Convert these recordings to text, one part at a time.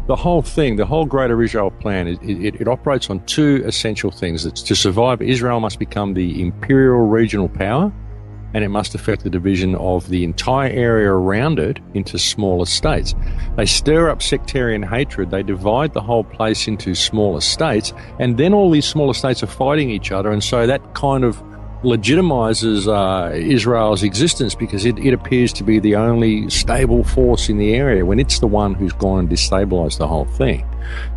The whole thing, the whole Greater Israel plan, it operates on two essential things. It's to survive, Israel must become the imperial regional power, and it must affect the division of the entire area around it into smaller states. They stir up sectarian hatred, they divide the whole place into smaller states, and then all these smaller states are fighting each other, and so that kind of legitimizes Israel's existence because it appears to be the only stable force in the area when it's the one who's gone and destabilized the whole thing.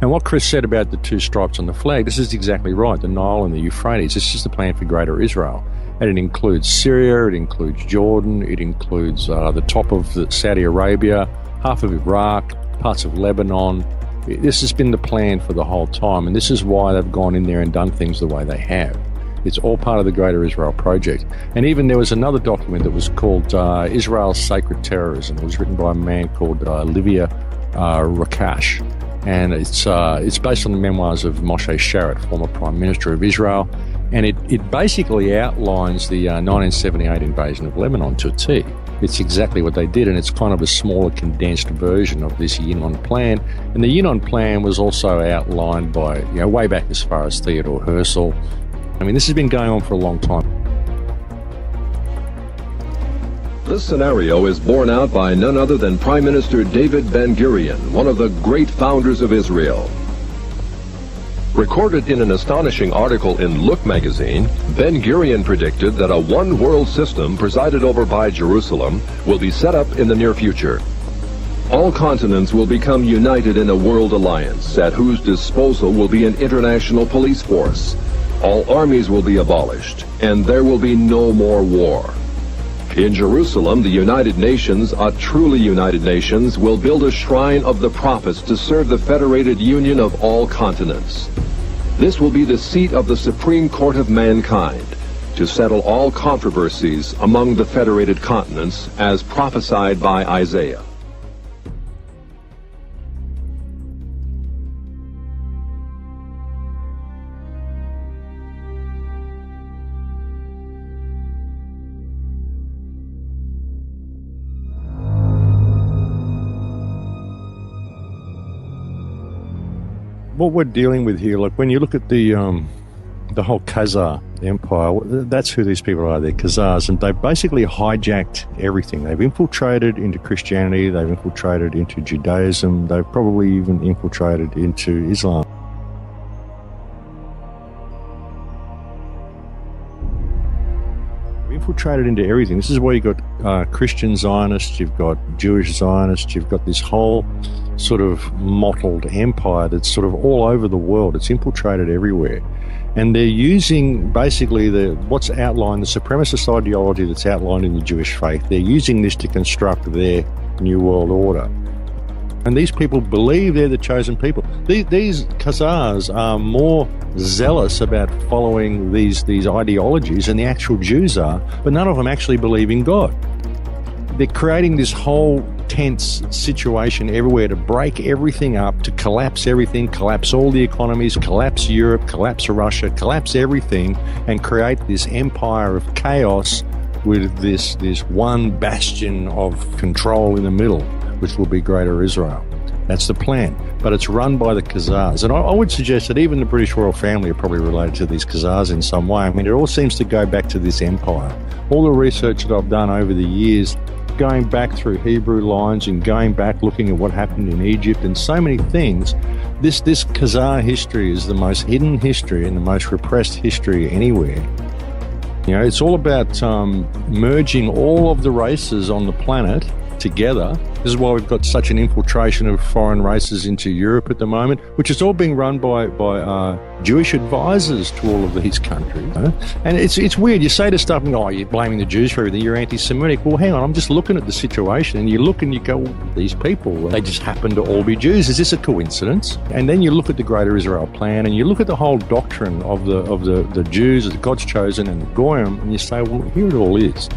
And what Chris said about the two stripes on the flag, this is exactly right, the Nile and the Euphrates. It's just a plan for Greater Israel. And it includes Syria, it includes Jordan, it includes the top of Saudi Arabia, half of Iraq, parts of Lebanon. This has been the plan for the whole time, and this is why they've gone in there and done things the way they have. It's all part of the Greater Israel Project. And even there was another document that was called Israel's Sacred Terrorism. It was written by a man called Livia Rakash. And it's based on the memoirs of Moshe Sharett, former Prime Minister of Israel. And it basically outlines the 1978 invasion of Lebanon to a T. It's exactly what they did, and it's kind of a smaller, condensed version of this Yinon plan. And the Yinon plan was also outlined by, way back as far as Theodore Herzl. I mean, this has been going on for a long time. This scenario is borne out by none other than Prime Minister David Ben-Gurion, one of the great founders of Israel. Recorded in an astonishing article in Look magazine, Ben-Gurion predicted that a one-world system presided over by Jerusalem will be set up in the near future. All continents will become united in a world alliance, at whose disposal will be an international police force. All armies will be abolished, and there will be no more war. In Jerusalem, the United Nations, a truly United Nations, will build a shrine of the prophets to serve the federated union of all continents. This will be the seat of the Supreme Court of mankind, to settle all controversies among the federated continents, as prophesied by Isaiah. What we're dealing with here, look, when you look at the whole Khazar Empire, that's who these people are. They're Khazars, and they've basically hijacked everything. They've infiltrated into Christianity, they've infiltrated into Judaism, they've probably even infiltrated into Islam. Infiltrated into everything. This is where you've got Christian Zionists, you've got Jewish Zionists, you've got this whole sort of mottled empire that's sort of all over the world. It's infiltrated everywhere. And they're using basically what's outlined, the supremacist ideology that's outlined in the Jewish faith. They're using this to construct their New World Order. And these people believe they're the chosen people. These Khazars are more zealous about following these ideologies than the actual Jews are, but none of them actually believe in God. They're creating this whole tense situation everywhere to break everything up, to collapse everything, collapse all the economies, collapse Europe, collapse Russia, collapse everything, and create this empire of chaos with this one bastion of control in the middle, which will be Greater Israel. That's the plan. But it's run by the Khazars. And I would suggest that even the British royal family are probably related to these Khazars in some way. I mean, it all seems to go back to this empire. All the research that I've done over the years, going back through Hebrew lines and going back looking at what happened in Egypt and so many things, this Khazar history is the most hidden history and the most repressed history anywhere. It's all about merging all of the races on the planet together. This is why we've got such an infiltration of foreign races into Europe at the moment, which is all being run by Jewish advisors to all of these countries. And it's weird. You say to stuff, oh, you're blaming the Jews for everything, you're anti-Semitic. Well, hang on, I'm just looking at the situation, and you look and you go, well, these people, they just happen to all be Jews. Is this a coincidence? And then you look at the Greater Israel plan, and you look at the whole doctrine of the Jews, the God's chosen, and the Goyim, and you say, well, here it all is.